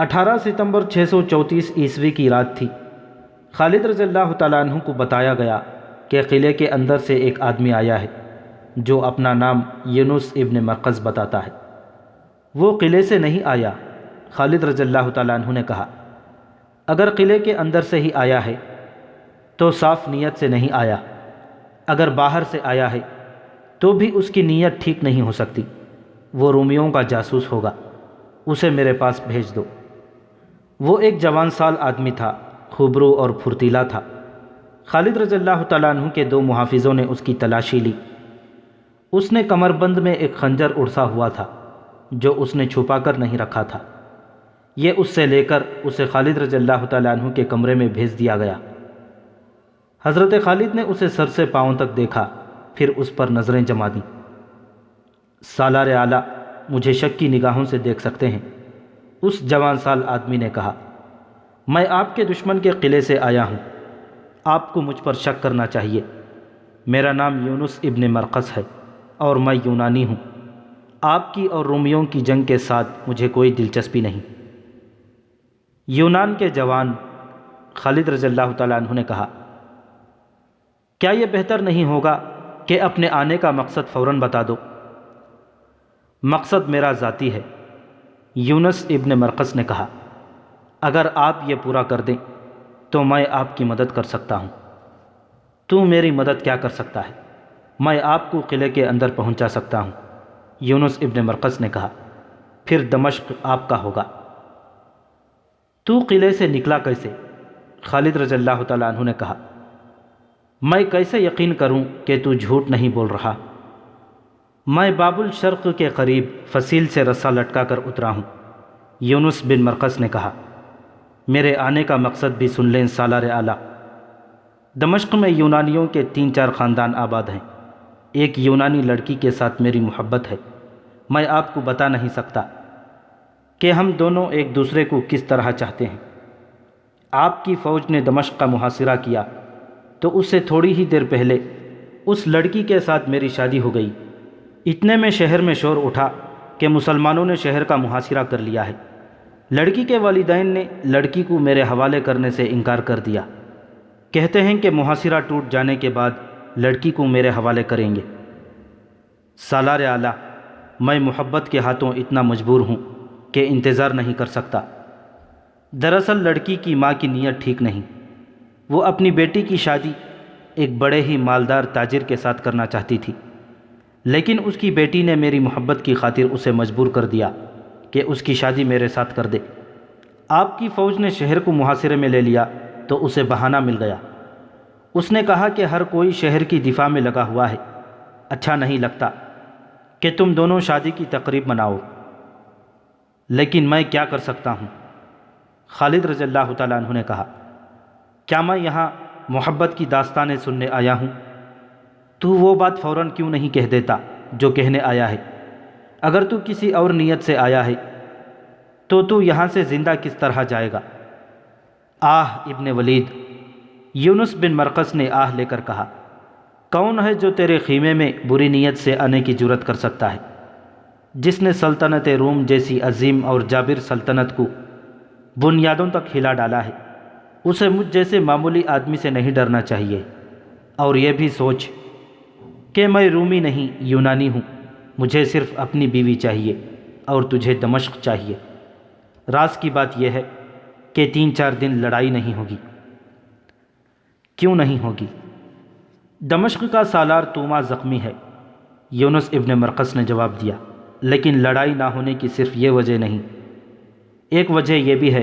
18 ستمبر 634 کی رات تھی۔ خالد رضی اللہ تعالیٰ عنہ کو بتایا گیا کہ قلعے کے اندر سے ایک آدمی آیا ہے جو اپنا نام یونس ابن مرقس بتاتا ہے۔ وہ قلعے سے نہیں آیا۔ خالد رضی اللہ تعالیٰ عنہ نے کہا، اگر قلعے کے اندر سے ہی آیا ہے تو صاف نیت سے نہیں آیا، اگر باہر سے آیا ہے تو بھی اس کی نیت ٹھیک نہیں ہو سکتی، وہ رومیوں کا جاسوس ہوگا، اسے میرے پاس بھیج دو۔ وہ ایک جوان سال آدمی تھا، خوبرو اور پھرتیلا تھا۔ خالد رضی اللہ تعالیٰ عنہ کے 2 محافظوں نے اس کی تلاشی لی۔ اس نے کمر بند میں ایک خنجر اڑسا ہوا تھا جو اس نے چھپا کر نہیں رکھا تھا۔ یہ اس سے لے کر اسے خالد رضی اللہ تعالیٰ عنہ کے کمرے میں بھیج دیا گیا۔ حضرت خالد نے اسے سر سے پاؤں تک دیکھا، پھر اس پر نظریں جما دیں۔ سالار اعلیٰ مجھے شک کی نگاہوں سے دیکھ سکتے ہیں، اس جوان سال آدمی نے کہا۔ میں آپ کے دشمن کے قلعے سے آیا ہوں، آپ کو مجھ پر شک کرنا چاہیے۔ میرا نام یونس ابن مرقس ہے اور میں یونانی ہوں۔ آپ کی اور رومیوں کی جنگ کے ساتھ مجھے کوئی دلچسپی نہیں۔ یونان کے جوان خالد رضی اللہ تعالیٰ عنہ نے کہا، کیا یہ بہتر نہیں ہوگا کہ اپنے آنے کا مقصد فوراً بتا دو؟ مقصد میرا ذاتی ہے، یونس ابن مرقس نے کہا۔ اگر آپ یہ پورا کر دیں تو میں آپ کی مدد کر سکتا ہوں۔ تو میری مدد کیا کر سکتا ہے؟ میں آپ کو قلعے کے اندر پہنچا سکتا ہوں، یونس ابن مرقس نے کہا۔ پھر دمشق آپ کا ہوگا۔ تو قلعے سے نکلا کیسے؟ خالد رضی اللہ تعالیٰ عنہ نے کہا، میں کیسے یقین کروں کہ تو جھوٹ نہیں بول رہا؟ میں باب الشرق کے قریب فصیل سے رسا لٹکا کر اترا ہوں، یونس بن مرقس نے کہا۔ میرے آنے کا مقصد بھی سن لیں سالار اعلیٰ۔ دمشق میں یونانیوں کے 3-4 خاندان آباد ہیں۔ ایک یونانی لڑکی کے ساتھ میری محبت ہے۔ میں آپ کو بتا نہیں سکتا کہ ہم دونوں ایک دوسرے کو کس طرح چاہتے ہیں۔ آپ کی فوج نے دمشق کا محاصرہ کیا تو اس سے تھوڑی ہی دیر پہلے اس لڑکی کے ساتھ میری شادی ہو گئی۔ اتنے میں شہر میں شور اٹھا کہ مسلمانوں نے شہر کا محاصرہ کر لیا ہے۔ لڑکی کے والدین نے لڑکی کو میرے حوالے کرنے سے انکار کر دیا، کہتے ہیں کہ محاصرہ ٹوٹ جانے کے بعد لڑکی کو میرے حوالے کریں گے۔ سالار اعلیٰ، میں محبت کے ہاتھوں اتنا مجبور ہوں کہ انتظار نہیں کر سکتا۔ دراصل لڑکی کی ماں کی نیت ٹھیک نہیں۔ وہ اپنی بیٹی کی شادی ایک بڑے ہی مالدار تاجر کے ساتھ کرنا چاہتی تھی، لیکن اس کی بیٹی نے میری محبت کی خاطر اسے مجبور کر دیا کہ اس کی شادی میرے ساتھ کر دے۔ آپ کی فوج نے شہر کو محاصرے میں لے لیا تو اسے بہانہ مل گیا۔ اس نے کہا کہ ہر کوئی شہر کی دفاع میں لگا ہوا ہے، اچھا نہیں لگتا کہ تم دونوں شادی کی تقریب مناؤ۔ لیکن میں کیا کر سکتا ہوں؟ خالد رضی اللہ تعالیٰ عنہ نے کہا، کیا میں یہاں محبت کی داستانیں سننے آیا ہوں؟ تو وہ بات فوراً کیوں نہیں کہہ دیتا جو کہنے آیا ہے؟ اگر تو کسی اور نیت سے آیا ہے تو یہاں سے زندہ کس طرح جائے گا؟ آہ ابن ولید، یونس بن مرقس نے آہ لے کر کہا، کون ہے جو تیرے خیمے میں بری نیت سے آنے کی جرت کر سکتا ہے؟ جس نے سلطنت روم جیسی عظیم اور جابر سلطنت کو بنیادوں تک ہلا ڈالا ہے، اسے مجھ جیسے معمولی آدمی سے نہیں ڈرنا چاہیے۔ اور یہ بھی سوچ کہ میں رومی نہیں یونانی ہوں، مجھے صرف اپنی بیوی چاہیے اور تجھے دمشق چاہیے۔ راز کی بات یہ ہے کہ 3-4 دن لڑائی نہیں ہوگی۔ کیوں نہیں ہوگی؟ دمشق کا سالار توما زخمی ہے، یونس ابن مرقس نے جواب دیا۔ لیکن لڑائی نہ ہونے کی صرف یہ وجہ نہیں، ایک وجہ یہ بھی ہے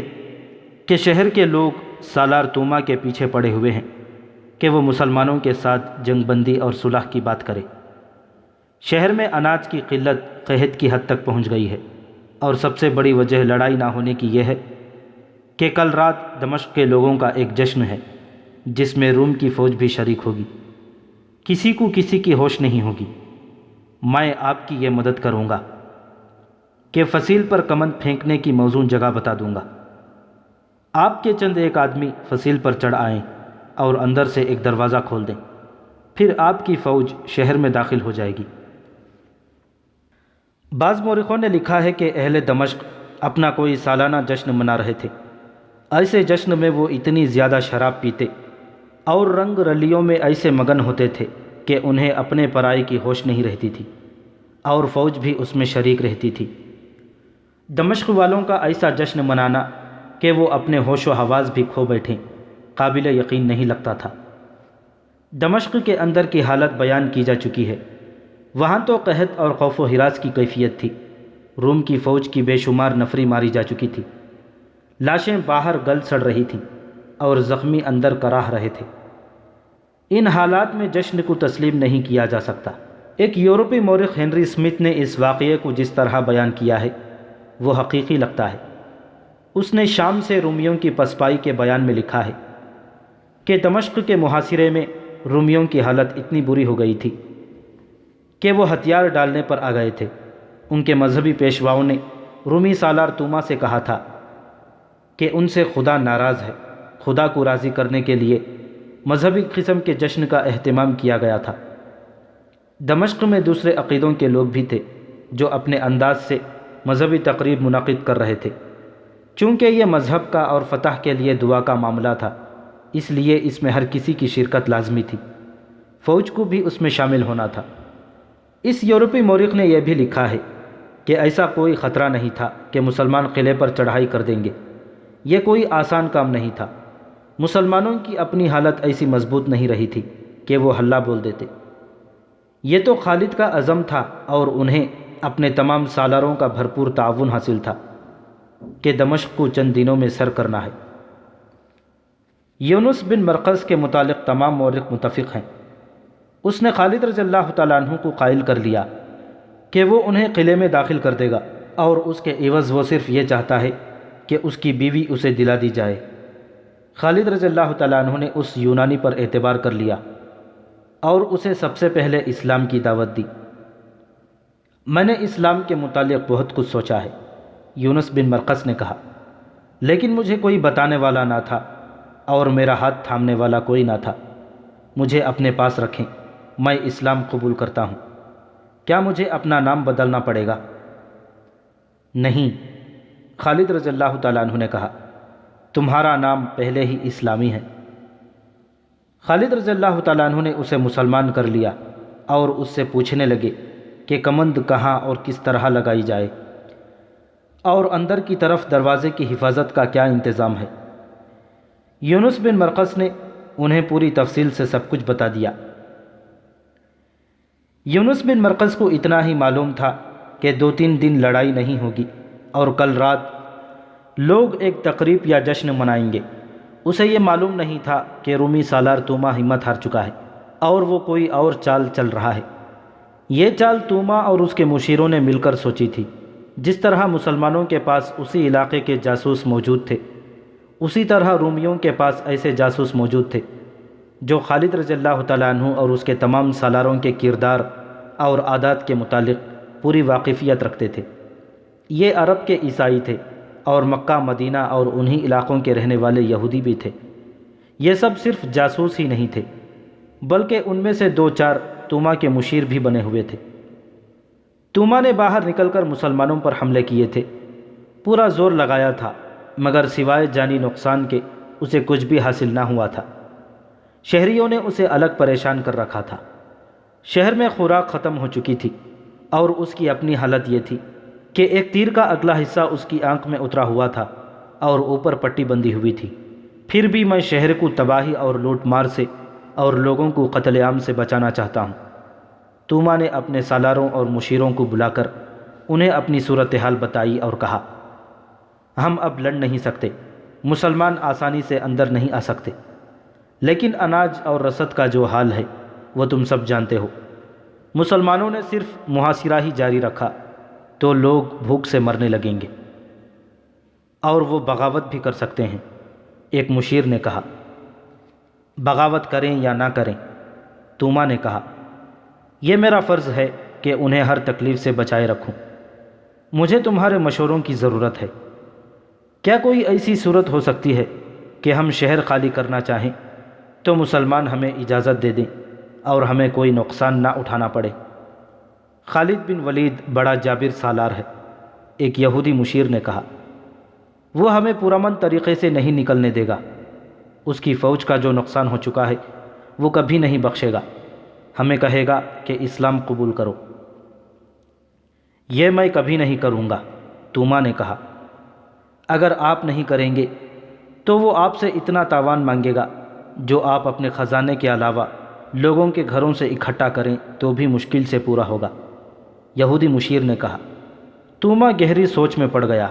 کہ شہر کے لوگ سالار توما کے پیچھے پڑے ہوئے ہیں کہ وہ مسلمانوں کے ساتھ جنگ بندی اور صلح کی بات کرے۔ شہر میں اناج کی قلت قحط کی حد تک پہنچ گئی ہے، اور سب سے بڑی وجہ لڑائی نہ ہونے کی یہ ہے کہ کل رات دمشق کے لوگوں کا ایک جشن ہے جس میں روم کی فوج بھی شریک ہوگی۔ کسی کو کسی کی ہوش نہیں ہوگی۔ میں آپ کی یہ مدد کروں گا کہ فصیل پر کمند پھینکنے کی موزوں جگہ بتا دوں گا۔ آپ کے چند ایک آدمی فصیل پر چڑھ آئیں اور اندر سے ایک دروازہ کھول دیں، پھر آپ کی فوج شہر میں داخل ہو جائے گی۔ بعض مورخوں نے لکھا ہے کہ اہل دمشق اپنا کوئی سالانہ جشن منا رہے تھے۔ ایسے جشن میں وہ اتنی زیادہ شراب پیتے اور رنگ رلیوں میں ایسے مگن ہوتے تھے کہ انہیں اپنے پرائی کی ہوش نہیں رہتی تھی، اور فوج بھی اس میں شریک رہتی تھی۔ دمشق والوں کا ایسا جشن منانا کہ وہ اپنے ہوش و حواس بھی کھو بیٹھیں، قابل یقین نہیں لگتا تھا۔ دمشق کے اندر کی حالت بیان کی جا چکی ہے۔ وہاں تو قحط اور خوف و ہراس کی کیفیت تھی۔ روم کی فوج کی بے شمار نفری ماری جا چکی تھی، لاشیں باہر گل سڑ رہی تھیں اور زخمی اندر کراہ رہے تھے۔ ان حالات میں جشن کو تسلیم نہیں کیا جا سکتا۔ ایک یورپی مورخ ہنری اسمتھ نے اس واقعے کو جس طرح بیان کیا ہے وہ حقیقی لگتا ہے۔ اس نے شام سے رومیوں کی پسپائی کے بیان میں لکھا ہے کہ دمشق کے محاصرے میں رومیوں کی حالت اتنی بری ہو گئی تھی کہ وہ ہتھیار ڈالنے پر آ گئے تھے۔ ان کے مذہبی پیشواؤں نے رومی سالار توما سے کہا تھا کہ ان سے خدا ناراض ہے۔ خدا کو راضی کرنے کے لیے مذہبی قسم کے جشن کا اہتمام کیا گیا تھا۔ دمشق میں دوسرے عقیدوں کے لوگ بھی تھے جو اپنے انداز سے مذہبی تقریب منعقد کر رہے تھے۔ چونکہ یہ مذہب کا اور فتح کے لیے دعا کا معاملہ تھا، اس لیے اس میں ہر کسی کی شرکت لازمی تھی۔ فوج کو بھی اس میں شامل ہونا تھا۔ اس یورپی مورخ نے یہ بھی لکھا ہے کہ ایسا کوئی خطرہ نہیں تھا کہ مسلمان قلعے پر چڑھائی کر دیں گے۔ یہ کوئی آسان کام نہیں تھا۔ مسلمانوں کی اپنی حالت ایسی مضبوط نہیں رہی تھی کہ وہ ہلہ بول دیتے۔ یہ تو خالد کا عزم تھا اور انہیں اپنے تمام سالاروں کا بھرپور تعاون حاصل تھا کہ دمشق کو چند دنوں میں سر کرنا ہے۔ یونس بن مرقس کے متعلق تمام مورخ متفق ہیں۔ اس نے خالد رضی اللہ تعالیٰ عنہ کو قائل کر لیا کہ وہ انہیں قلعے میں داخل کر دے گا، اور اس کے عوض وہ صرف یہ چاہتا ہے کہ اس کی بیوی اسے دلا دی جائے۔ خالد رضی اللہ تعالیٰ عنہ نے اس یونانی پر اعتبار کر لیا اور اسے سب سے پہلے اسلام کی دعوت دی۔ میں نے اسلام کے متعلق بہت کچھ سوچا ہے، یونس بن مرقس نے کہا، لیکن مجھے کوئی بتانے والا نہ تھا اور میرا ہاتھ تھامنے والا کوئی نہ تھا۔ مجھے اپنے پاس رکھیں، میں اسلام قبول کرتا ہوں۔ کیا مجھے اپنا نام بدلنا پڑے گا؟ نہیں، خالد رضی اللہ تعالیٰ عنہ نے کہا، تمہارا نام پہلے ہی اسلامی ہے۔ خالد رضی اللہ تعالیٰ عنہ نے اسے مسلمان کر لیا اور اس سے پوچھنے لگے کہ کمند کہاں اور کس طرح لگائی جائے، اور اندر کی طرف دروازے کی حفاظت کا کیا انتظام ہے۔ یونس بن مرقس نے انہیں پوری تفصیل سے سب کچھ بتا دیا۔ یونس بن مرقس کو اتنا ہی معلوم تھا کہ 2-3 دن لڑائی نہیں ہوگی اور کل رات لوگ ایک تقریب یا جشن منائیں گے۔ اسے یہ معلوم نہیں تھا کہ رومی سالار توما ہمت ہار چکا ہے اور وہ کوئی اور چال چل رہا ہے۔ یہ چال توما اور اس کے مشیروں نے مل کر سوچی تھی۔ جس طرح مسلمانوں کے پاس اسی علاقے کے جاسوس موجود تھے، اسی طرح رومیوں کے پاس ایسے جاسوس موجود تھے جو خالد رضی اللہ تعالیٰ عنہ اور اس کے تمام سالاروں کے کردار اور عادات کے متعلق پوری واقفیت رکھتے تھے۔ یہ عرب کے عیسائی تھے اور مکہ، مدینہ اور انہی علاقوں کے رہنے والے یہودی بھی تھے۔ یہ سب صرف جاسوس ہی نہیں تھے، بلکہ ان میں سے 2-4 توما کے مشیر بھی بنے ہوئے تھے۔ توما نے باہر نکل کر مسلمانوں پر حملے کیے تھے، پورا زور لگایا تھا، مگر سوائے جانی نقصان کے اسے کچھ بھی حاصل نہ ہوا تھا۔ شہریوں نے اسے الگ پریشان کر رکھا تھا۔ شہر میں خوراک ختم ہو چکی تھی اور اس کی اپنی حالت یہ تھی کہ ایک تیر کا اگلا حصہ اس کی آنکھ میں اترا ہوا تھا اور اوپر پٹی بندھی ہوئی تھی۔ پھر بھی میں شہر کو تباہی اور لوٹ مار سے اور لوگوں کو قتل عام سے بچانا چاہتا ہوں۔ توما نے اپنے سالاروں اور مشیروں کو بلا کر انہیں اپنی صورتحال بتائی اور کہا، ہم اب لڑ نہیں سکتے، مسلمان آسانی سے اندر نہیں آ سکتے، لیکن اناج اور رسد کا جو حال ہے وہ تم سب جانتے ہو۔ مسلمانوں نے صرف محاصرہ ہی جاری رکھا تو لوگ بھوک سے مرنے لگیں گے، اور وہ بغاوت بھی کر سکتے ہیں۔ ایک مشیر نے کہا، بغاوت کریں یا نہ کریں؟ توما نے کہا، یہ میرا فرض ہے کہ انہیں ہر تکلیف سے بچائے رکھوں۔ مجھے تمہارے مشوروں کی ضرورت ہے۔ کیا کوئی ایسی صورت ہو سکتی ہے کہ ہم شہر خالی کرنا چاہیں تو مسلمان ہمیں اجازت دے دیں اور ہمیں کوئی نقصان نہ اٹھانا پڑے؟ خالد بن ولید بڑا جابر سالار ہے، ایک یہودی مشیر نے کہا، وہ ہمیں پرامن طریقے سے نہیں نکلنے دے گا، اس کی فوج کا جو نقصان ہو چکا ہے وہ کبھی نہیں بخشے گا، ہمیں کہے گا کہ اسلام قبول کرو۔ یہ میں کبھی نہیں کروں گا، توما نے کہا، اگر آپ نہیں کریں گے تو وہ آپ سے اتنا تاوان مانگے گا جو آپ اپنے خزانے کے علاوہ لوگوں کے گھروں سے اکٹھا کریں تو بھی مشکل سے پورا ہوگا۔ یہودی مشیر نے کہا۔ توما گہری سوچ میں پڑ گیا۔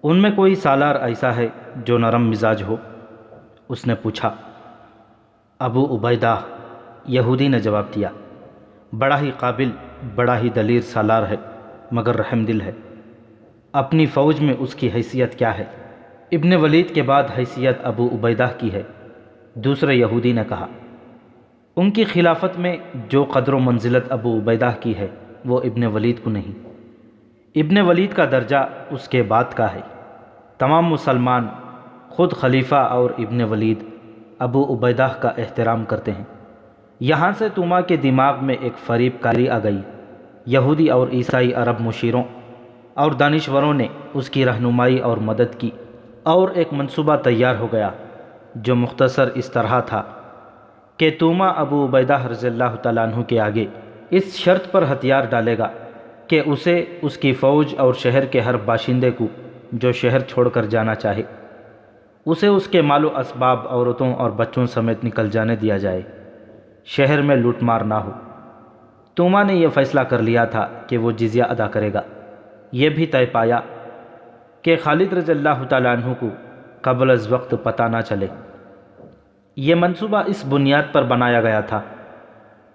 ان میں کوئی سالار ایسا ہے جو نرم مزاج ہو؟ اس نے پوچھا۔ ابو عبیدہ، یہودی نے جواب دیا، بڑا ہی قابل، بڑا ہی دلیر سالار ہے، مگر رحم دل ہے۔ اپنی فوج میں اس کی حیثیت کیا ہے؟ ابن ولید کے بعد حیثیت ابو عبیدہ کی ہے، دوسرے یہودی نے کہا۔ ان کی خلافت میں جو قدر و منزلت ابو عبیدہ کی ہے وہ ابن ولید کو نہیں۔ ابن ولید کا درجہ اس کے بعد کا ہے۔ تمام مسلمان خود خلیفہ اور ابن ولید ابو عبیدہ کا احترام کرتے ہیں۔ یہاں سے توما کے دماغ میں ایک فریب کاری آ گئی۔ یہودی اور عیسائی عرب مشیروں اور دانشوروں نے اس کی رہنمائی اور مدد کی اور ایک منصوبہ تیار ہو گیا جو مختصر اس طرح تھا کہ توما ابو عبیدہ رضی اللہ تعالیٰ عنہ کے آگے اس شرط پر ہتھیار ڈالے گا کہ اسے، اس کی فوج اور شہر کے ہر باشندے کو جو شہر چھوڑ کر جانا چاہے، اسے اس کے مال و اسباب، عورتوں اور بچوں سمیت نکل جانے دیا جائے، شہر میں لوٹ مار نہ ہو۔ توما نے یہ فیصلہ کر لیا تھا کہ وہ جزیہ ادا کرے گا۔ یہ بھی طے پایا کہ خالد رضی اللہ تعالیٰ عنہ کو قبل از وقت پتہ نہ چلے۔ یہ منصوبہ اس بنیاد پر بنایا گیا تھا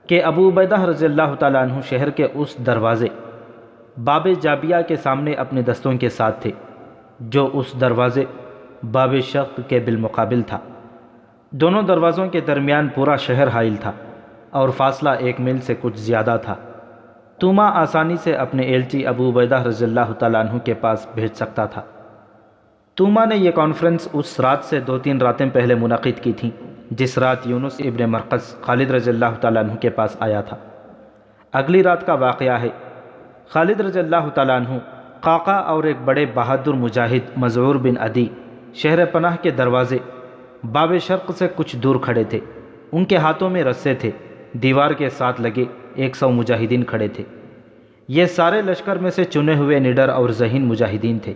کہ ابو عبیدہ رضی اللہ تعالیٰ عنہ شہر کے اس دروازے باب جابیہ کے سامنے اپنے دستوں کے ساتھ تھے جو اس دروازے باب شرق کے بالمقابل تھا۔ دونوں دروازوں کے درمیان پورا شہر حائل تھا اور فاصلہ 1 میل سے کچھ زیادہ تھا۔ توما آسانی سے اپنے ایلچی ابو عبیدہ رضی اللہ تعالیٰ عنہ کے پاس بھیج سکتا تھا۔ توما نے یہ کانفرنس اس رات سے 2-3 راتیں پہلے منعقد کی تھیں جس رات یونس ابن مرقس خالد رضی اللہ تعالیٰ عنہ کے پاس آیا تھا۔ اگلی رات کا واقعہ ہے۔ خالد رضی اللہ تعالیٰ عنہ، قعقاع اور ایک بڑے بہادر مجاہد مذعور بن عدی شہر پناہ کے دروازے باب شرق سے کچھ دور کھڑے تھے۔ ان کے ہاتھوں میں رسے تھے۔ دیوار کے ساتھ لگے 100 مجاہدین کھڑے تھے۔ یہ سارے لشکر میں سے چنے ہوئے نڈر اور ذہین مجاہدین تھے۔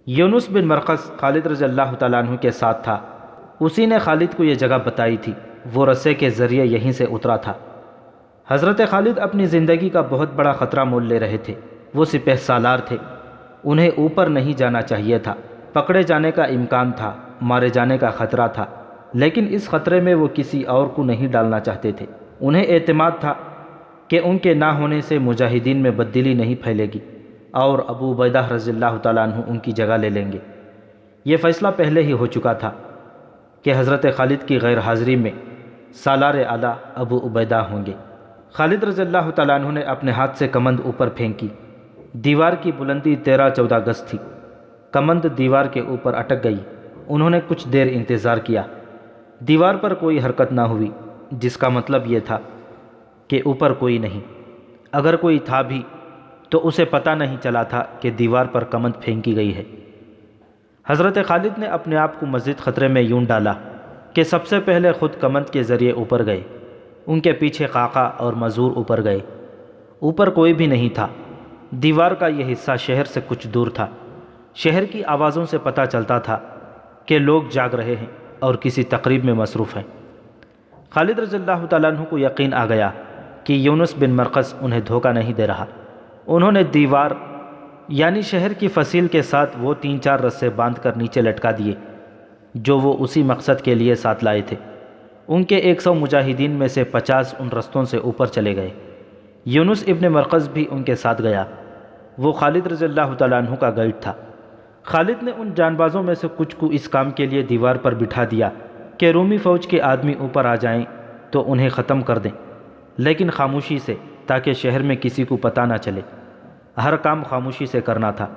یونس بن مرقس خالد رضی اللہ تعالیٰ عنہ کے ساتھ تھا۔ اسی نے خالد کو یہ جگہ بتائی تھی۔ وہ رسے کے ذریعے یہیں سے اترا تھا۔ حضرت خالد اپنی زندگی کا بہت بڑا خطرہ مول لے رہے تھے۔ وہ سپہ سالار تھے، انہیں اوپر نہیں جانا چاہیے تھا۔ پکڑے جانے کا امکان تھا، مارے جانے کا خطرہ تھا، لیکن اس خطرے میں وہ کسی اور کو نہیں ڈالنا چاہتے تھے۔ انہیں اعتماد تھا کہ ان کے نہ ہونے سے مجاہدین میں بددلی نہیں پھیلے گی اور ابو عبیدہ رضی اللہ تعالیٰ عنہ ان کی جگہ لے لیں گے۔ یہ فیصلہ پہلے ہی ہو چکا تھا کہ حضرت خالد کی غیر حاضری میں سالار اعلیٰ ابو عبیدہ ہوں گے۔ خالد رضی اللہ تعالیٰ عنہ نے اپنے ہاتھ سے کمند اوپر پھینکی۔ دیوار کی بلندی 13-14 گز تھی۔ کمند دیوار کے اوپر اٹک گئی۔ انہوں نے کچھ دیر انتظار کیا۔ دیوار پر کوئی حرکت نہ ہوئی، جس کا مطلب یہ تھا کہ اوپر کوئی نہیں۔ اگر کوئی تھا بھی تو اسے پتہ نہیں چلا تھا کہ دیوار پر کمند پھینکی گئی ہے۔ حضرت خالد نے اپنے آپ کو مزید خطرے میں یوں ڈالا کہ سب سے پہلے خود کمند کے ذریعے اوپر گئے۔ ان کے پیچھے قعقاع اور مذعور اوپر گئے۔ اوپر کوئی بھی نہیں تھا۔ دیوار کا یہ حصہ شہر سے کچھ دور تھا۔ شہر کی آوازوں سے پتہ چلتا تھا کہ لوگ جاگ رہے ہیں اور کسی تقریب میں مصروف ہیں۔ خالد رضی اللہ تعالیٰ عنہ کو یقین آ گیا کہ یونس بن مرقس انہیں دھوکہ نہیں دے رہا۔ انہوں نے دیوار یعنی شہر کی فصیل کے ساتھ وہ 3-4 رسے باندھ کر نیچے لٹکا دیے جو وہ اسی مقصد کے لیے ساتھ لائے تھے۔ ان کے 100 مجاہدین میں سے 50 ان رستوں سے اوپر چلے گئے۔ یونس ابن مرقس بھی ان کے ساتھ گیا۔ وہ خالد رضی اللہ تعالیٰ عنہ کا گائیڈ تھا۔ خالد نے ان جان بازوں میں سے کچھ کو اس کام کے لیے دیوار پر بٹھا دیا کہ رومی فوج کے آدمی اوپر آ جائیں تو انہیں ختم کر دیں، لیکن خاموشی سے، تاکہ شہر میں کسی کو پتہ نہ چلے۔ ہر کام خاموشی سے کرنا تھا۔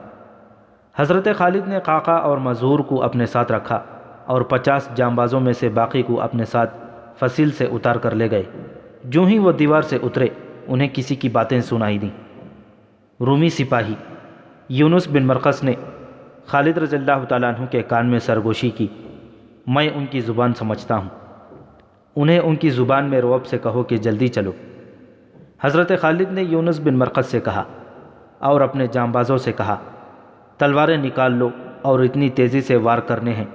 حضرت خالد نے قعقاع اور مذعور کو اپنے ساتھ رکھا اور 50 جانبازوں میں سے باقی کو اپنے ساتھ فصیل سے اتار کر لے گئے۔ جو ہی وہ دیوار سے اترے، انہیں کسی کی باتیں سنائی دیں۔ رومی سپاہی یونس بن مرقس نے خالد رضی اللہ تعالیٰ عنہ کے کان میں سرگوشی کی، میں ان کی زبان سمجھتا ہوں، انہیں ان کی زبان میں رعب سے کہو کہ جلدی چلو۔ حضرت خالد نے یونس بن مرقس سے کہا اور اپنے جانبازوں سے کہا، تلواریں نکال لو اور اتنی تیزی سے وار کرنے ہیں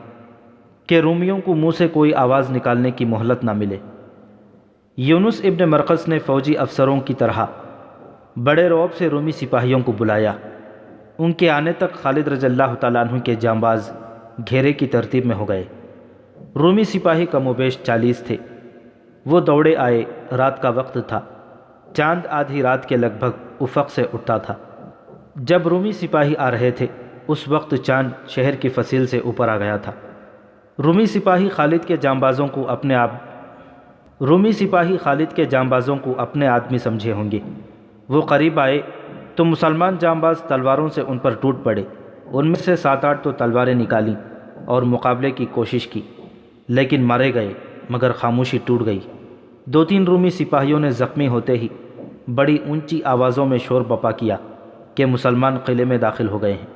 کہ رومیوں کو منہ سے کوئی آواز نکالنے کی مہلت نہ ملے۔ یونس ابن مرقس نے فوجی افسروں کی طرح بڑے رعب سے رومی سپاہیوں کو بلایا۔ ان کے آنے تک خالد رضی اللہ تعالیٰ عنہ کے جانباز گھیرے کی ترتیب میں ہو گئے۔ رومی سپاہی کم و بیش 40 تھے۔ وہ دوڑے آئے، رات کا وقت تھا، چاند آدھی رات کے لگ بھگ افق سے اٹھتا تھا۔ جب رومی سپاہی آ رہے تھے اس وقت چاند شہر کی فصیل سے اوپر آ گیا تھا۔ رومی سپاہی خالد کے جانبازوں کو اپنے آدمی سمجھے ہوں گے۔ وہ قریب آئے تو مسلمان جانباز تلواروں سے ان پر ٹوٹ پڑے۔ ان میں سے 7-8 تو تلواریں نکالیں اور مقابلے کی کوشش کی، لیکن مارے گئے مگر خاموشی ٹوٹ گئی۔ 2-3 رومی سپاہیوں نے زخمی ہوتے ہی بڑی اونچی آوازوں میں شور بپا کیا کہ مسلمان قلعے میں داخل ہو گئے ہیں،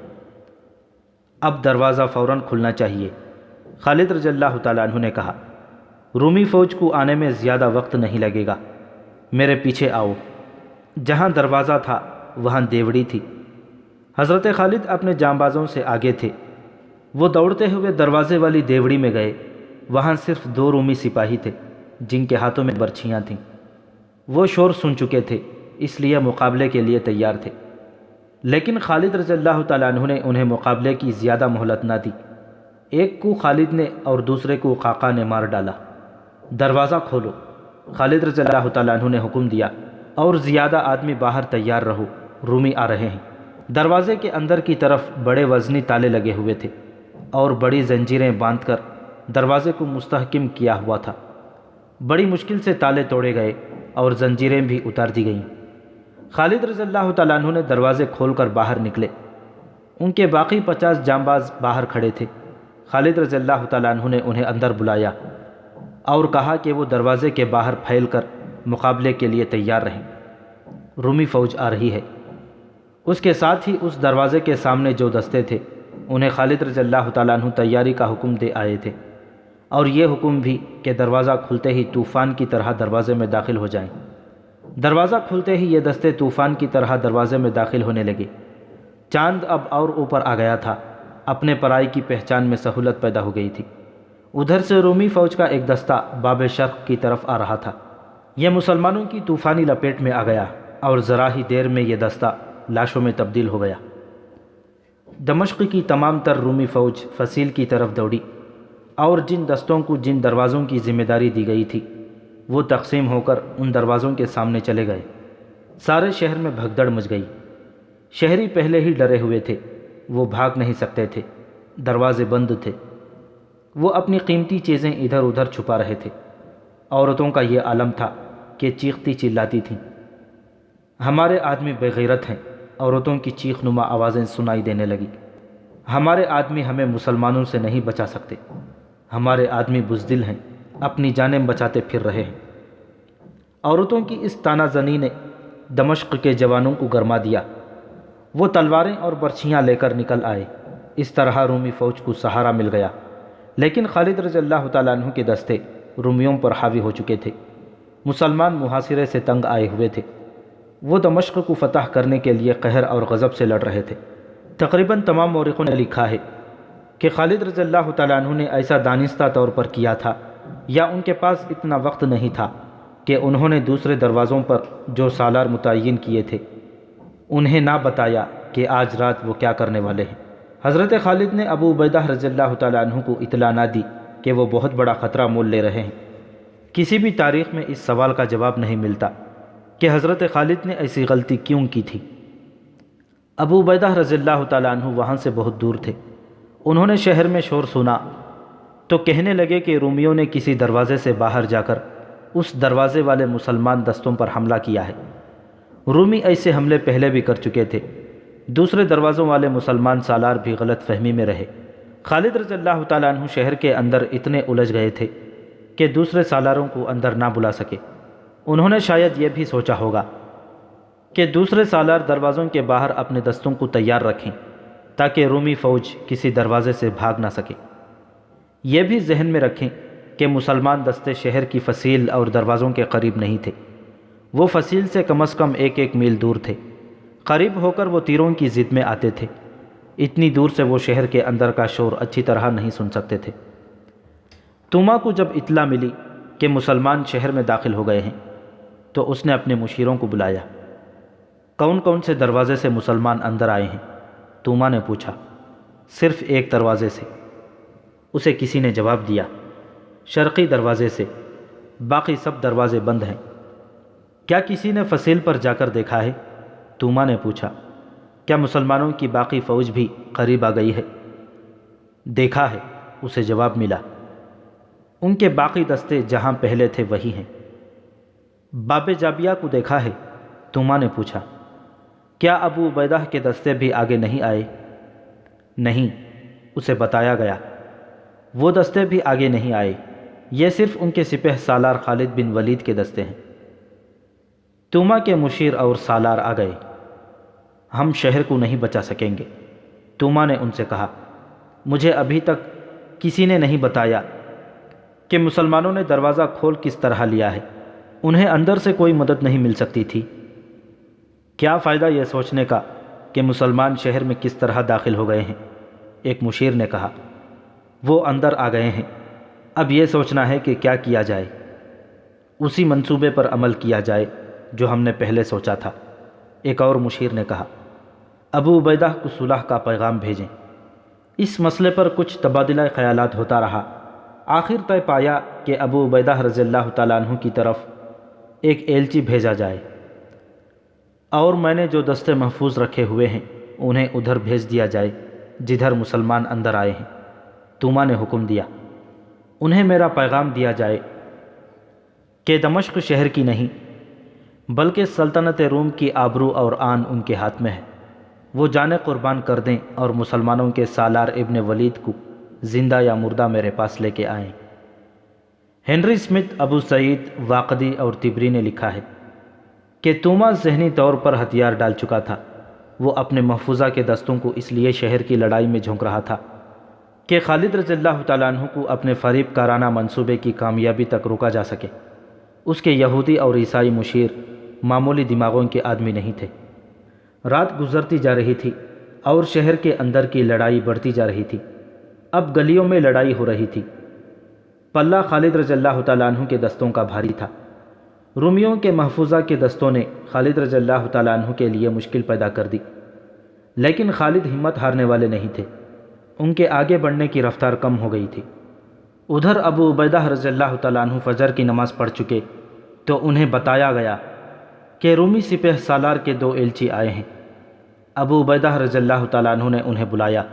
اب دروازہ فوراً کھلنا چاہیے۔ خالد رضی اللہ تعالیٰ عنہ نے کہا، رومی فوج کو آنے میں زیادہ وقت نہیں لگے گا، میرے پیچھے آؤ۔ جہاں دروازہ تھا وہاں دیوڑی تھی۔ حضرت خالد اپنے جانبازوں سے آگے تھے۔ وہ دوڑتے ہوئے دروازے والی دیوڑی میں گئے۔ وہاں صرف 2 رومی سپاہی تھے جن کے ہاتھوں میں برچھیاں تھیں۔ وہ شور سن چکے تھے، اس لیے مقابلے کے لیے تیار تھے، لیکن خالد رضی اللہ تعالیٰ عنہ نے انہیں مقابلے کی زیادہ مہلت نہ دی۔ ایک کو خالد نے اور دوسرے کو قعقاع نے مار ڈالا۔ دروازہ کھولو، خالد رضی اللہ تعالیٰ عنہ نے حکم دیا، اور زیادہ آدمی باہر تیار رہو، رومی آ رہے ہیں۔ دروازے کے اندر کی طرف بڑے وزنی تالے لگے ہوئے تھے اور بڑی زنجیریں باندھ کر دروازے کو مستحکم کیا ہوا تھا۔ بڑی مشکل سے تالے توڑے گئے اور زنجیریں بھی اتار دی گئیں۔ خالد رضی اللہ تعالیٰ عنہ نے دروازے کھول کر باہر نکلے۔ ان کے باقی 50 جانباز باہر کھڑے تھے۔ خالد رضی اللہ تعالیٰ عنہ نے انہیں اندر بلایا اور کہا کہ وہ دروازے کے باہر پھیل کر مقابلے کے لیے تیار رہیں، رومی فوج آ رہی ہے۔ اس کے ساتھ ہی اس دروازے کے سامنے جو دستے تھے انہیں خالد رضی اللہ تعالیٰ عنہ تیاری کا حکم دے آئے تھے، اور یہ حکم بھی کہ دروازہ کھلتے ہی طوفان کی طرح دروازے میں داخل ہو جائیں۔ دروازہ کھلتے ہی یہ دستے طوفان کی طرح دروازے میں داخل ہونے لگے۔ چاند اب اور اوپر آ گیا تھا، اپنے پرائی کی پہچان میں سہولت پیدا ہو گئی تھی۔ ادھر سے رومی فوج کا ایک دستہ باب شرق کی طرف آ رہا تھا۔ یہ مسلمانوں کی طوفانی لپیٹ میں آ گیا اور ذرا ہی دیر میں یہ دستہ لاشوں میں تبدیل ہو گیا۔ دمشق کی تمام تر رومی فوج فصیل کی طرف دوڑی، اور جن دستوں کو جن دروازوں کی ذمہ داری دی گئی تھی وہ تقسیم ہو کر ان دروازوں کے سامنے چلے گئے۔ سارے شہر میں بھگدڑ مچ گئی۔ شہری پہلے ہی ڈرے ہوئے تھے، وہ بھاگ نہیں سکتے تھے، دروازے بند تھے۔ وہ اپنی قیمتی چیزیں ادھر ادھر چھپا رہے تھے۔ عورتوں کا یہ عالم تھا کہ چیختی چلاتی تھیں، ہمارے آدمی بے غیرت ہیں۔ عورتوں کی چیخ نما آوازیں سنائی دینے لگی، ہمارے آدمی ہمیں مسلمانوں سے نہیں بچا سکتے، ہمارے آدمی بزدل ہیں، اپنی جانیں بچاتے پھر رہے ہیں۔ عورتوں کی اس طعنہ زنی نے دمشق کے جوانوں کو گرما دیا۔ وہ تلواریں اور برچھیاں لے کر نکل آئے۔ اس طرح رومی فوج کو سہارا مل گیا، لیکن خالد رضی اللہ تعالیٰ عنہ کے دستے رومیوں پر حاوی ہو چکے تھے۔ مسلمان محاصرے سے تنگ آئے ہوئے تھے۔ وہ دمشق کو فتح کرنے کے لیے قہر اور غضب سے لڑ رہے تھے۔ تقریباً تمام مورخوں نے لکھا ہے کہ خالد رضی اللہ تعالیٰ عنہ نے ایسا دانستہ طور پر کیا تھا، یا ان کے پاس اتنا وقت نہیں تھا کہ انہوں نے دوسرے دروازوں پر جو سالار متعین کیے تھے انہیں نہ بتایا کہ آج رات وہ کیا کرنے والے ہیں۔ حضرت خالد نے ابو عبیدہ رضی اللہ تعالیٰ عنہ کو اطلاع نہ دی کہ وہ بہت بڑا خطرہ مول لے رہے ہیں۔ کسی بھی تاریخ میں اس سوال کا جواب نہیں ملتا کہ حضرت خالد نے ایسی غلطی کیوں کی تھی۔ ابو عبیدہ رضی اللہ تعالیٰ عنہ وہاں سے بہت دور تھے۔ انہوں نے شہر میں شور سنا تو کہنے لگے کہ رومیوں نے کسی دروازے سے باہر جا کر اس دروازے والے مسلمان دستوں پر حملہ کیا ہے۔ رومی ایسے حملے پہلے بھی کر چکے تھے۔ دوسرے دروازوں والے مسلمان سالار بھی غلط فہمی میں رہے۔ خالد رضی اللہ تعالیٰ عنہ شہر کے اندر اتنے الجھ گئے تھے کہ دوسرے سالاروں کو اندر نہ بلا سکے۔ انہوں نے شاید یہ بھی سوچا ہوگا کہ دوسرے سالار دروازوں کے باہر اپنے دستوں کو تیار رکھیں تاکہ رومی فوج کسی دروازے سے بھاگ نہ سکے۔ یہ بھی ذہن میں رکھیں کہ مسلمان دستے شہر کی فصیل اور دروازوں کے قریب نہیں تھے، وہ فصیل سے کم از کم 1 میل دور تھے۔ قریب ہو کر وہ تیروں کی زد میں آتے تھے، اتنی دور سے وہ شہر کے اندر کا شور اچھی طرح نہیں سن سکتے تھے۔ توما کو جب اطلاع ملی کہ مسلمان شہر میں داخل ہو گئے ہیں تو اس نے اپنے مشیروں کو بلایا۔ کون کون سے دروازے سے مسلمان اندر آئے ہیں؟ توما نے پوچھا۔ صرف ایک دروازے سے، اسے کسی نے جواب دیا، شرقی دروازے سے، باقی سب دروازے بند ہیں۔ کیا کسی نے فصیل پر جا کر دیکھا ہے؟ توما نے پوچھا۔ کیا مسلمانوں کی باقی فوج بھی قریب آ گئی ہے؟ دیکھا ہے، اسے جواب ملا۔ ان کے باقی دستے جہاں پہلے تھے وہی ہیں۔ باب جابیہ کو دیکھا ہے؟ توما نے پوچھا۔ کیا ابو عبیدہ کے دستے بھی آگے نہیں آئے؟ نہیں، اسے بتایا گیا، وہ دستے بھی آگے نہیں آئے، یہ صرف ان کے سپہ سالار خالد بن ولید کے دستے ہیں۔ توما کے مشیر اور سالار آ گئے۔ ہم شہر کو نہیں بچا سکیں گے، توما نے ان سے کہا۔ مجھے ابھی تک کسی نے نہیں بتایا کہ مسلمانوں نے دروازہ کھول کس طرح لیا ہے، انہیں اندر سے کوئی مدد نہیں مل سکتی تھی۔ کیا فائدہ یہ سوچنے کا کہ مسلمان شہر میں کس طرح داخل ہو گئے ہیں، ایک مشیر نے کہا۔ وہ اندر آ گئے ہیں، اب یہ سوچنا ہے کہ کیا کیا جائے۔ اسی منصوبے پر عمل کیا جائے جو ہم نے پہلے سوچا تھا، ایک اور مشیر نے کہا۔ ابو عبیدہ کو صلح کا پیغام بھیجیں۔ اس مسئلے پر کچھ تبادلہ خیالات ہوتا رہا، آخر طے پایا کہ ابو عبیدہ رضی اللہ تعالیٰ عنہ کی طرف ایک ایلچی بھیجا جائے، اور میں نے جو دستے محفوظ رکھے ہوئے ہیں انہیں ادھر بھیج دیا جائے جدھر مسلمان اندر آئے ہیں۔ توما نے حکم دیا، انہیں میرا پیغام دیا جائے کہ دمشق شہر کی نہیں بلکہ سلطنت روم کی آبرو اور آن ان کے ہاتھ میں ہے، وہ جانیں قربان کر دیں اور مسلمانوں کے سالار ابن ولید کو زندہ یا مردہ میرے پاس لے کے آئیں۔ ہنری اسمتھ، ابو سعید واقدی اور تبری نے لکھا ہے کہ توما ذہنی طور پر ہتھیار ڈال چکا تھا، وہ اپنے محفوظہ کے دستوں کو اس لیے شہر کی لڑائی میں جھونک رہا تھا کہ خالد رضی اللہ تعالیٰ عنہ کو اپنے فریب کارانہ منصوبے کی کامیابی تک روکا جا سکے۔ اس کے یہودی اور عیسائی مشیر معمولی دماغوں کے آدمی نہیں تھے۔ رات گزرتی جا رہی تھی اور شہر کے اندر کی لڑائی بڑھتی جا رہی تھی، اب گلیوں میں لڑائی ہو رہی تھی۔ پلہ خالد رضی اللہ تعالیٰ عنہ کے دستوں کا بھاری تھا۔ رومیوں کے محفوظہ کے دستوں نے خالد رضی اللہ تعالیٰ عنہ کے لیے مشکل پیدا کر دی، لیکن خالد ہمت ہارنے والے نہیں تھے، ان کے آگے بڑھنے کی رفتار کم ہو گئی تھی۔ ادھر ابو عبیدہ رضی اللہ تعالیٰ عنہ فجر کی نماز پڑھ چکے تو انہیں بتایا گیا کہ رومی سپہ سالار کے 2 ایلچی آئے ہیں۔ ابو عبیدہ رضی اللہ تعالیٰ عنہ نے انہیں بلایا۔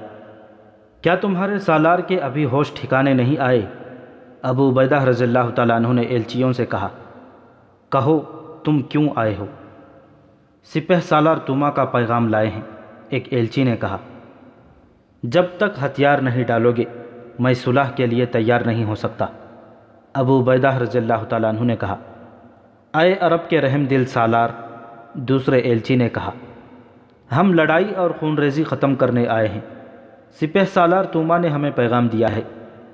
کیا تمہارے سالار کے ابھی ہوش ٹھکانے نہیں آئے؟ ابو عبیدہ رضی اللہ تعالیٰ عنہ نے ایلچیوں سے کہا، کہو تم کیوں آئے ہو؟ سپہ سالار توما کا پیغام لائے ہیں، ایک ایلچی نے کہا۔ جب تک ہتھیار نہیں ڈالو گے میں صلح کے لیے تیار نہیں ہو سکتا، ابو عبیدہ رضی اللہ تعالیٰ عنہ نے کہا۔ اے عرب کے رحم دل سالار، دوسرے ایلچی نے کہا، ہم لڑائی اور خون ریزی ختم کرنے آئے ہیں۔ سپہ سالار توما نے ہمیں پیغام دیا ہے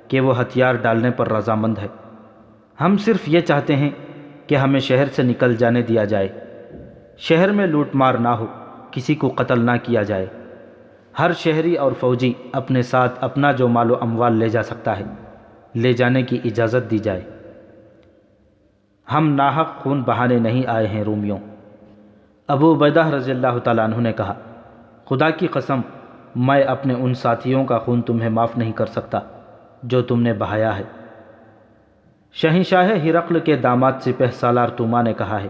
کہ وہ ہتھیار ڈالنے پر رضامند ہے، ہم صرف یہ چاہتے ہیں کہ ہمیں شہر سے نکل جانے دیا جائے، شہر میں لوٹ مار نہ ہو، کسی کو قتل نہ کیا جائے، ہر شہری اور فوجی اپنے ساتھ اپنا جو مال و اموال لے جا سکتا ہے لے جانے کی اجازت دی جائے۔ ہم ناحق خون بہانے نہیں آئے ہیں رومیوں۔ ابو عبیدہ رضی اللہ تعالیٰ عنہ نے کہا، خدا کی قسم میں اپنے ان ساتھیوں کا خون تمہیں معاف نہیں کر سکتا جو تم نے بہایا ہے۔ شہنشاہ ہرقل کے داماد سپہ سالار توما نے کہا ہے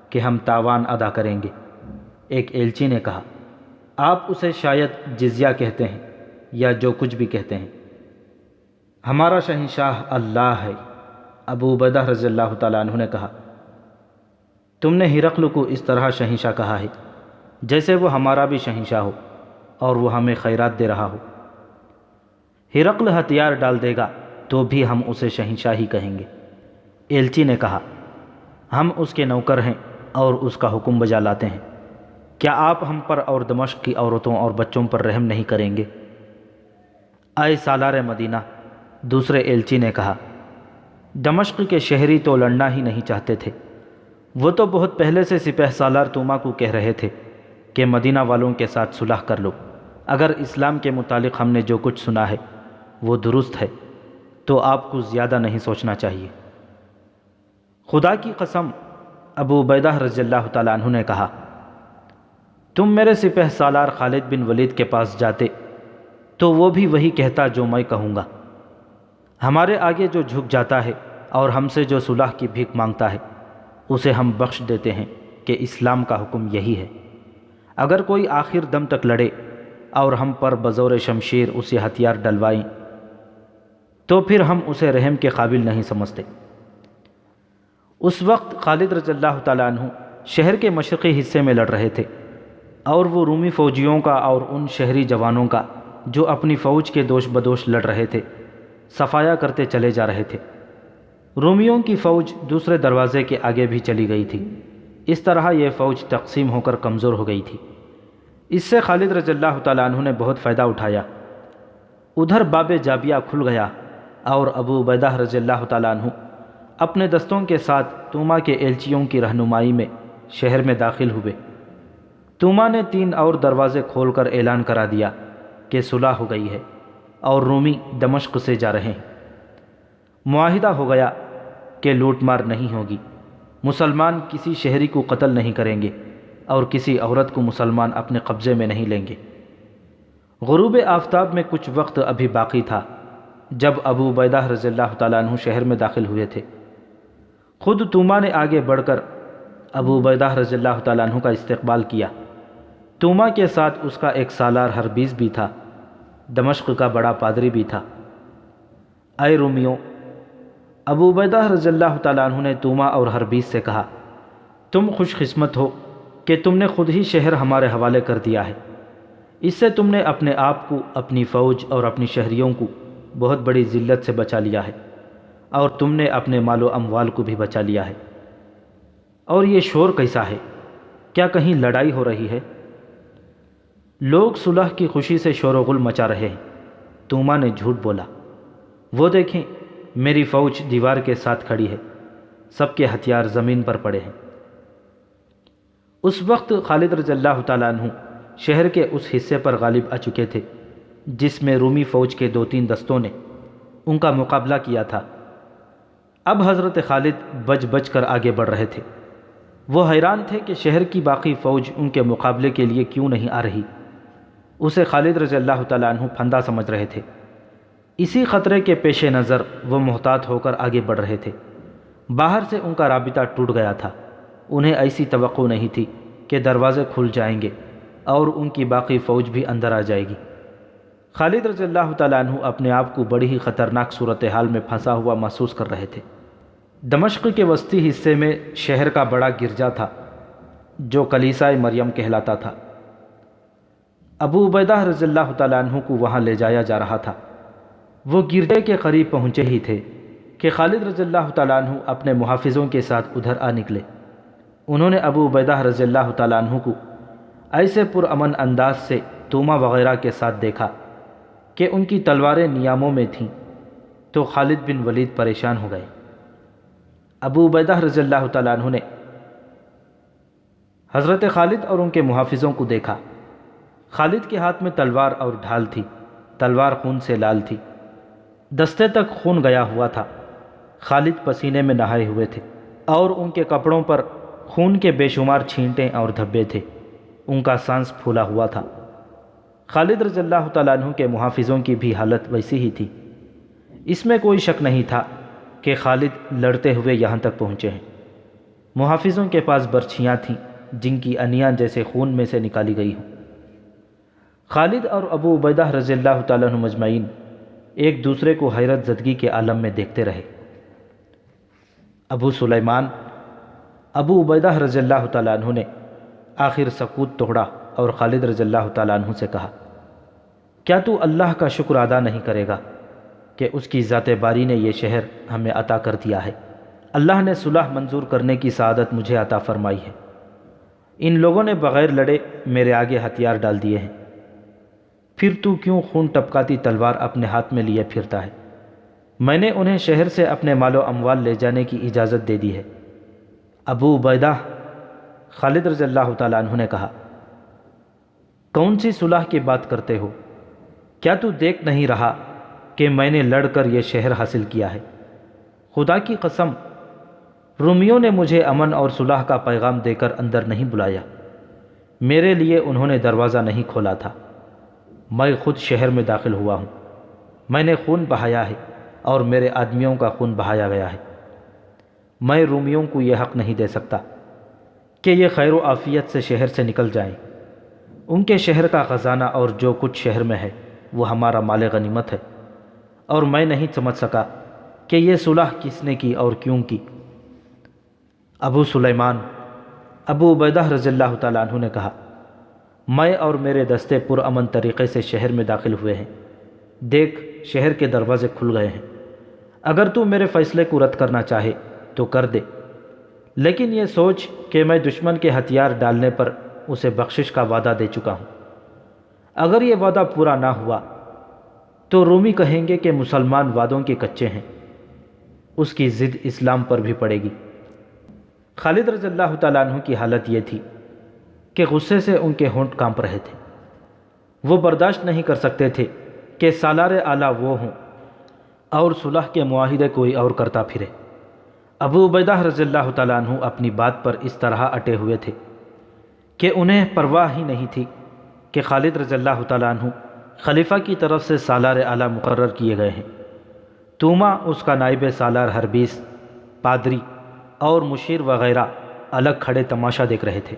کہ ہم تاوان ادا کریں گے، ایک ایلچی نے کہا۔ آپ اسے شاید جزیہ کہتے ہیں یا جو کچھ بھی کہتے ہیں، ہمارا شہنشاہ اللہ ہے، ابو عبیدہ رضی اللہ تعالیٰ عنہ نے کہا۔ تم نے ہرقل کو اس طرح شہنشاہ کہا ہے جیسے وہ ہمارا بھی شہنشاہ ہو اور وہ ہمیں خیرات دے رہا ہو۔ ہرقل ہتھیار ڈال دے گا تو بھی ہم اسے شہنشاہ ہی کہیں گے، ایلچی نے کہا۔ ہم اس کے نوکر ہیں اور اس کا حکم بجا لاتے ہیں، کیا آپ ہم پر اور دمشق کی عورتوں اور بچوں پر رحم نہیں کریں گے؟ اے سالار مدینہ، دوسرے ایلچی نے کہا، دمشق کے شہری تو لڑنا ہی نہیں چاہتے تھے۔ وہ تو بہت پہلے سے سپہ سالار توما کو کہہ رہے تھے کہ مدینہ والوں کے ساتھ صلح کر لو۔ اگر اسلام کے متعلق ہم نے جو کچھ سنا ہے وہ درست ہے تو آپ کو زیادہ نہیں سوچنا چاہیے۔ خدا کی قسم، ابو عبیدہ رضی اللہ تعالیٰ عنہ نے کہا، تم میرے سپہ سالار خالد بن ولید کے پاس جاتے تو وہ بھی وہی کہتا جو میں کہوں گا۔ ہمارے آگے جو جھک جاتا ہے اور ہم سے جو صلح کی بھیک مانگتا ہے اسے ہم بخش دیتے ہیں کہ اسلام کا حکم یہی ہے۔ اگر کوئی آخر دم تک لڑے اور ہم پر بزور شمشیر اسے ہتھیار ڈلوائیں تو پھر ہم اسے رحم کے قابل نہیں سمجھتے۔ اس وقت خالد رضی اللہ تعالیٰ عنہ شہر کے مشرقی حصے میں لڑ رہے تھے اور وہ رومی فوجیوں کا اور ان شہری جوانوں کا جو اپنی فوج کے دوش بدوش لڑ رہے تھے صفایا کرتے چلے جا رہے تھے۔ رومیوں کی فوج دوسرے دروازے کے آگے بھی چلی گئی تھی۔ اس طرح یہ فوج تقسیم ہو کر کمزور ہو گئی تھی۔ اس سے خالد رضی اللہ تعالیٰ عنہ نے بہت فائدہ اٹھایا۔ ادھر باب جابیہ کھل گیا اور ابو عبیدہ رضی اللہ تعالیٰ عنہ اپنے دستوں کے ساتھ توما کے ایلچیوں کی رہنمائی میں شہر میں داخل ہوئے۔ توما نے 3 اور دروازے کھول کر اعلان کرا دیا کہ صلح ہو گئی ہے اور رومی دمشق سے جا رہے ہیں۔ معاہدہ ہو گیا کہ لوٹ مار نہیں ہوگی، مسلمان کسی شہری کو قتل نہیں کریں گے اور کسی عورت کو مسلمان اپنے قبضے میں نہیں لیں گے۔ غروب آفتاب میں کچھ وقت ابھی باقی تھا جب ابو عبیدہ رضی اللہ تعالیٰ عنہ شہر میں داخل ہوئے تھے۔ خود توما نے آگے بڑھ کر ابو عبیدہ رضی اللہ تعالیٰ عنہ کا استقبال کیا۔ توما کے ساتھ اس کا ایک سالار حربیز بھی تھا، دمشق کا بڑا پادری بھی تھا۔ اے رومیوں، ابو عبیدہ رضی اللہ تعالیٰ عنہ نے توما اور حربیز سے کہا، تم خوش قسمت ہو کہ تم نے خود ہی شہر ہمارے حوالے کر دیا ہے۔ اس سے تم نے اپنے آپ کو، اپنی فوج اور اپنی شہریوں کو بہت بڑی ذلت سے بچا لیا ہے اور تم نے اپنے مال و اموال کو بھی بچا لیا ہے۔ اور یہ شور کیسا ہے؟ کیا کہیں لڑائی ہو رہی ہے؟ لوگ صلح کی خوشی سے شور و غل مچا رہے ہیں۔ توما نے جھوٹ بولا، وہ دیکھیں میری فوج دیوار کے ساتھ کھڑی ہے، سب کے ہتھیار زمین پر پڑے ہیں۔ اس وقت خالد رضی اللہ تعالیٰ عنہ شہر کے اس حصے پر غالب آ چکے تھے جس میں رومی فوج کے 2-3 دستوں نے ان کا مقابلہ کیا تھا۔ اب حضرت خالد بچ بچ کر آگے بڑھ رہے تھے۔ وہ حیران تھے کہ شہر کی باقی فوج ان کے مقابلے کے لیے کیوں نہیں آ رہی۔ اسے خالد رضی اللہ تعالیٰ عنہ پھندا سمجھ رہے تھے۔ اسی خطرے کے پیش نظر وہ محتاط ہو کر آگے بڑھ رہے تھے۔ باہر سے ان کا رابطہ ٹوٹ گیا تھا۔ انہیں ایسی توقع نہیں تھی کہ دروازے کھل جائیں گے اور ان کی باقی فوج بھی اندر آ جائے گی۔ خالد رضی اللہ تعالیٰ عنہ اپنے آپ کو بڑی ہی خطرناک صورتحال میں پھنسا ہوا محسوس کر رہے تھے۔ دمشق کے وسطی حصے میں شہر کا بڑا گرجا تھا جو کلیسائے مریم کہلاتا تھا۔ ابو عبیدہ رضی اللہ تعالیٰ عنہ کو وہاں لے جایا جا رہا تھا۔ وہ گرجے کے قریب پہنچے ہی تھے کہ خالد رضی اللہ تعالیٰ عنہ اپنے محافظوں کے ساتھ ادھر آ نکلے۔ انہوں نے ابو عبیدہ رضی اللہ تعالیٰ عنہ کو ایسے پرامن انداز سے توما وغیرہ کے ساتھ دیکھا کہ ان کی تلواریں نیاموں میں تھیں تو خالد بن ولید پریشان ہو گئے۔ ابو عبیدہ رضی اللہ تعالیٰ عنہ نے حضرت خالد اور ان کے محافظوں کو دیکھا۔ خالد کے ہاتھ میں تلوار اور ڈھال تھی، تلوار خون سے لال تھی، دستے تک خون گیا ہوا تھا۔ خالد پسینے میں نہائے ہوئے تھے اور ان کے کپڑوں پر خون کے بے شمار چھینٹیں اور دھبے تھے، ان کا سانس پھولا ہوا تھا۔ خالد رضی اللہ تعالیٰ عنہ کے محافظوں کی بھی حالت ویسی ہی تھی۔ اس میں کوئی شک نہیں تھا کہ خالد لڑتے ہوئے یہاں تک پہنچے ہیں۔ محافظوں کے پاس برچھیاں تھیں جن کی انیاں جیسے خون میں سے نکالی گئی ہوں۔ خالد اور ابو عبیدہ رضی اللہ تعالیٰ عنہ مجمعین ایک دوسرے کو حیرت زدگی کے عالم میں دیکھتے رہے۔ ابو سلیمان، ابو عبیدہ رضی اللہ تعالیٰ عنہ نے آخر سکوت توڑا اور خالد رضی اللہ تعالیٰ عنہ سے کہا، کیا تو اللہ کا شکر ادا نہیں کرے گا کہ اس کی ذات باری نے یہ شہر ہمیں عطا کر دیا ہے؟ اللہ نے صلح منظور کرنے کی سعادت مجھے عطا فرمائی ہے۔ ان لوگوں نے بغیر لڑے میرے آگے ہتھیار ڈال دیے ہیں، پھر تو کیوں خون ٹپکاتی تلوار اپنے ہاتھ میں لیے پھرتا ہے؟ میں نے انہیں شہر سے اپنے مال و اموال لے جانے کی اجازت دے دی ہے۔ ابو عبیدہ، خالد رضی اللہ تعالیٰ عنہ نے کہا، کون سی صلح کی بات کرتے ہو؟ کیا تو دیکھ نہیں رہا کہ میں نے لڑ کر یہ شہر حاصل کیا ہے؟ خدا کی قسم، رومیوں نے مجھے امن اور صلح کا پیغام دے کر اندر نہیں بلایا، میرے لیے انہوں نے دروازہ نہیں کھولا تھا، میں خود شہر میں داخل ہوا ہوں، میں نے خون بہایا ہے اور میرے آدمیوں کا خون بہایا گیا ہے۔ میں رومیوں کو یہ حق نہیں دے سکتا کہ یہ خیر و عافیت سے شہر سے نکل جائیں۔ ان کے شہر کا خزانہ اور جو کچھ شہر میں ہے وہ ہمارا مال غنیمت ہے، اور میں نہیں سمجھ سکا کہ یہ صلح کس نے کی اور کیوں کی۔ ابو سلیمان، ابو عبیدہ رضی اللہ تعالیٰ عنہ نے کہا، میں اور میرے دستے پرامن طریقے سے شہر میں داخل ہوئے ہیں، دیکھ شہر کے دروازے کھل گئے ہیں، اگر تو میرے فیصلے کو رد کرنا چاہے تو کر دے، لیکن یہ سوچ کہ میں دشمن کے ہتھیار ڈالنے پر اسے بخشش کا وعدہ دے چکا ہوں۔ اگر یہ وعدہ پورا نہ ہوا تو رومی کہیں گے کہ مسلمان وعدوں کے کچے ہیں، اس کی ضد اسلام پر بھی پڑے گی۔ خالد رضی اللہ تعالیٰ عنہ کی حالت یہ تھی کہ غصے سے ان کے ہونٹ کانپ رہے تھے، وہ برداشت نہیں کر سکتے تھے کہ سالار اعلیٰ وہ ہوں اور صلح کے معاہدے کوئی اور کرتا پھرے۔ ابو عبیدہ رضی اللہ تعالیٰ عنہ اپنی بات پر اس طرح اٹے ہوئے تھے کہ انہیں پرواہ ہی نہیں تھی کہ خالد رضی اللہ تعالیٰ عنہ خلیفہ کی طرف سے سالار اعلیٰ مقرر کیے گئے ہیں۔ توما اس کا نائب سالار ہربیس، پادری اور مشیر وغیرہ الگ کھڑے تماشا دیکھ رہے تھے۔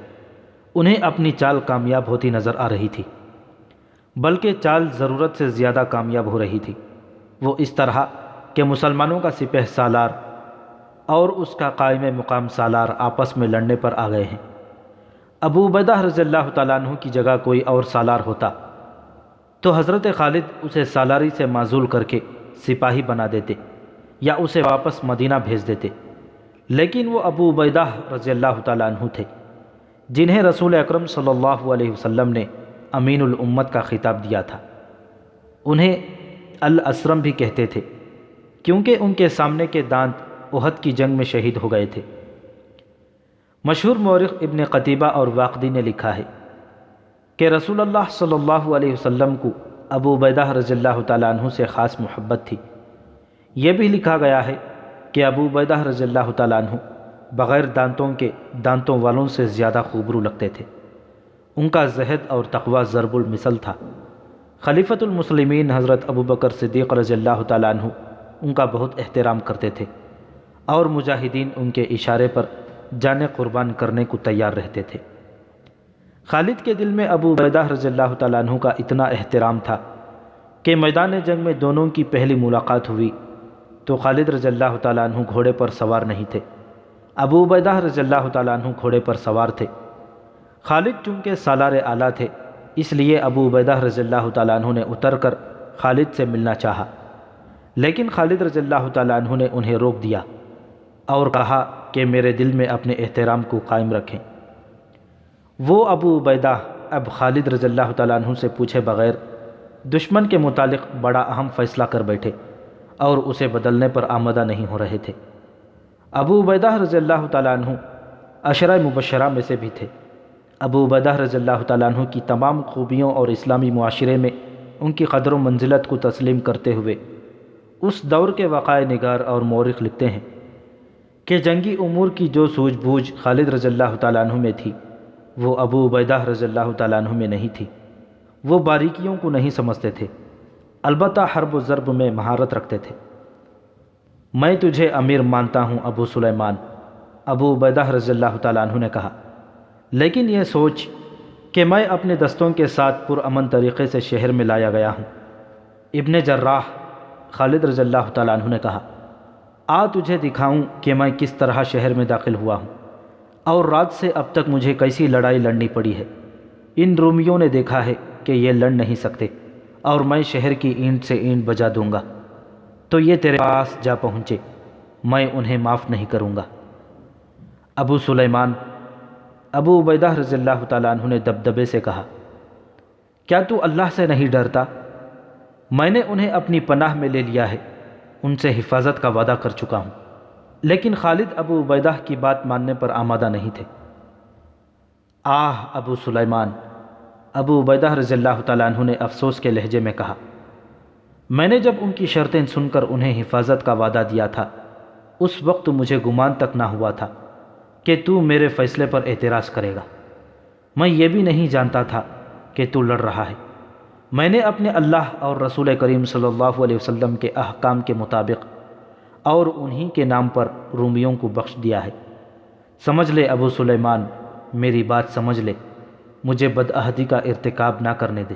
انہیں اپنی چال کامیاب ہوتی نظر آ رہی تھی، بلکہ چال ضرورت سے زیادہ کامیاب ہو رہی تھی۔ وہ اس طرح کہ مسلمانوں کا سپہ سالار اور اس کا قائم مقام سالار آپس میں لڑنے پر آ گئے ہیں۔ ابو عبیدہ رضی اللہ تعالیٰ عنہ کی جگہ کوئی اور سالار ہوتا تو حضرت خالد اسے سالاری سے معزول کر کے سپاہی بنا دیتے یا اسے واپس مدینہ بھیج دیتے، لیکن وہ ابو عبیدہ رضی اللہ تعالیٰ عنہ تھے جنہیں رسول اکرم صلی اللہ علیہ وسلم نے امین الامت کا خطاب دیا تھا۔ انہیں الاسرم بھی کہتے تھے کیونکہ ان کے سامنے کے دانت احد کی جنگ میں شہید ہو گئے تھے۔ مشہور مورخ ابن قتیبہ اور واقدی نے لکھا ہے کہ رسول اللہ صلی اللہ علیہ وسلم کو ابو عبیدہ رضی اللہ تعالیٰ عنہ سے خاص محبت تھی۔ یہ بھی لکھا گیا ہے کہ ابو عبیدہ رضی اللہ تعالیٰ عنہ بغیر دانتوں کے دانتوں والوں سے زیادہ خوبرو لگتے تھے۔ ان کا زہد اور تقوی ضرب المثل تھا۔ خلیفۃ المسلمین حضرت ابو بکر صدیق رضی اللہ تعالیٰ عنہ ان کا بہت احترام کرتے تھے، اور مجاہدین ان کے اشارے پر جانیں قربان کرنے کو تیار رہتے تھے۔ خالد کے دل میں ابو عبیدہ رضی اللہ تعالیٰ عنہ کا اتنا احترام تھا کہ میدان جنگ میں دونوں کی پہلی ملاقات ہوئی تو خالد رضی اللہ تعالیٰ عنہ گھوڑے پر سوار نہیں تھے، ابو عبیدہ رضی اللہ تعالیٰ عنہ گھوڑے پر سوار تھے۔ خالد چونکہ سالار اعلیٰ تھے، اس لیے ابو عبیدہ رضی اللہ تعالیٰ عنہ نے اتر کر خالد سے ملنا چاہا، لیکن خالد رضی اللہ تعالیٰ عنہ نے انہیں روک دیا اور کہا کہ میرے دل میں اپنے احترام کو قائم رکھیں۔ وہ ابو عبیدہ اب خالد رضی اللہ تعالیٰ عنہ سے پوچھے بغیر دشمن کے متعلق بڑا اہم فیصلہ کر بیٹھے اور اسے بدلنے پر آمادہ نہیں ہو رہے تھے۔ ابو عبیدہ رضی اللہ تعالیٰ عنہ عشرہ مبشرہ میں سے بھی تھے۔ ابو عبیدہ رضی اللہ تعالیٰ عنہ کی تمام خوبیوں اور اسلامی معاشرے میں ان کی قدر و منزلت کو تسلیم کرتے ہوئے اس دور کے وقائع نگار اور مورخ لکھتے ہیں کہ جنگی امور کی جو سوجھ بوجھ خالد رضی اللہ تعالیٰ عنہ میں تھی وہ ابو عبیدہ رضی اللہ تعالیٰ عنہ میں نہیں تھی۔ وہ باریکیوں کو نہیں سمجھتے تھے، البتہ حرب و ضرب میں مہارت رکھتے تھے۔ میں تجھے امیر مانتا ہوں ابو سلیمان، ابو عبیدہ رضی اللہ تعالیٰ عنہ نے کہا، لیکن یہ سوچ کہ میں اپنے دستوں کے ساتھ پرامن طریقے سے شہر میں لایا گیا ہوں۔ ابن جراح، خالد رضی اللہ تعالیٰ عنہ نے کہا، آ تجھے دکھاؤں کہ میں کس طرح شہر میں داخل ہوا ہوں اور رات سے اب تک مجھے کیسی لڑائی لڑنی پڑی ہے۔ ان رومیوں نے دیکھا ہے کہ یہ لڑ نہیں سکتے اور میں شہر کی اینٹ سے اینٹ بجا دوں گا تو یہ تیرے پاس جا پہنچے، میں انہیں معاف نہیں کروں گا۔ ابو سلیمان، ابو عبیدہ رضی اللہ تعالیٰ عنہ نے دبدبے سے کہا، کیا تو اللہ سے نہیں ڈرتا؟ میں نے انہیں اپنی پناہ میں لے لیا ہے، ان سے حفاظت کا وعدہ کر چکا ہوں۔ لیکن خالد ابو عبیدہ کی بات ماننے پر آمادہ نہیں تھے۔ آہ ابو سلیمان، ابو عبیدہ رضی اللہ تعالیٰ عنہ نے افسوس کے لہجے میں کہا، میں نے جب ان کی شرطیں سن کر انہیں حفاظت کا وعدہ دیا تھا، اس وقت مجھے گمان تک نہ ہوا تھا کہ تو میرے فیصلے پر اعتراض کرے گا۔ میں یہ بھی نہیں جانتا تھا کہ تو لڑ رہا ہے۔ میں نے اپنے اللہ اور رسول کریم صلی اللہ علیہ وسلم کے احکام کے مطابق اور انہی کے نام پر رومیوں کو بخش دیا ہے۔ سمجھ لے ابو سلیمان، میری بات سمجھ لے، مجھے بدعہدی کا ارتکاب نہ کرنے دے۔